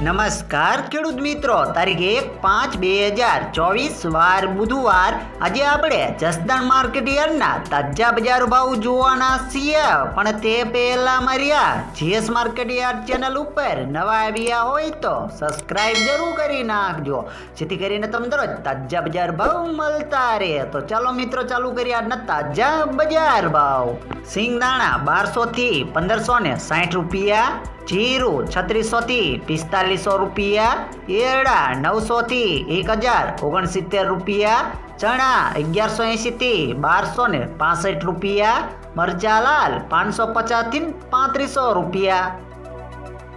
નમસ્કાર ખેડૂત મિત્રો, તારીખ 1/5/2024 વાર બુધવાર. આજે આપણે જસદણ માર્કેટ યાર્ડના તાજા બજાર ભાવ જોવાના છીએ. પણ તે પહેલા મારી જીએસ માર્કેટ યાર્ડ ચેનલ ઉપર નવા આવ્યા હોય તો સબસ્ક્રાઇબ જરૂર કરી નાખજો, જેથી કરીને તમને દરરોજ તાજા બજાર ભાવ મળતા રહે. તો ચાલો મિત્રો, ચાલુ કરીએ આજના તાજા બજાર ભાવ. સિંગદાણા 1200 થી 1560 રૂપિયા, જીરું 3600 થી 4500 રૂપિયા, એરડા 900 થી 1069 રૂપિયા, ચણા 1180 થી 1265 રૂપિયા, મરચાલાલ 550 થી 3500 રૂપિયા,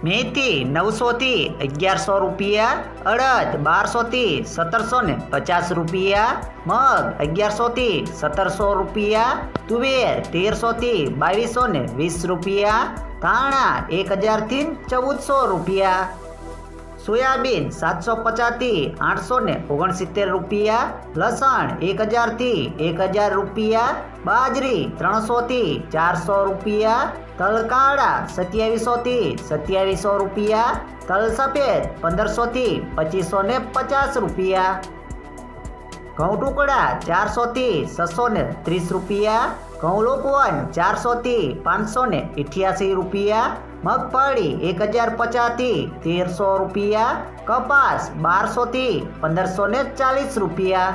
મેથી 900 થી 1100 રૂપિયા, અડદ 1200 થી 1750 રૂપિયા, મગ 1100 થી 1700 રૂપિયા, તુવેર 1300 થી 2220 રૂપિયા, ધાણા 1000 થી 1400 રૂપિયા, સોયાબીન 750 થી 869 રૂપિયા, લસણ 1000 થી 1000 રૂપિયા, બાજરી 300 થી 400 રૂપિયા, તલ કાળા 2700 થી 2700 રૂપિયા, તલ સફેદ 1500 થી 2550 રૂપિયા, ઘઉં ટુકડા 400 થી 630 રૂપિયા, ઘઉં લોકવન 400 થી 588 રૂપિયા, મગફળી 1050 થી 1300 રૂપિયા, કપાસ 1200 થી 1540 રૂપિયા.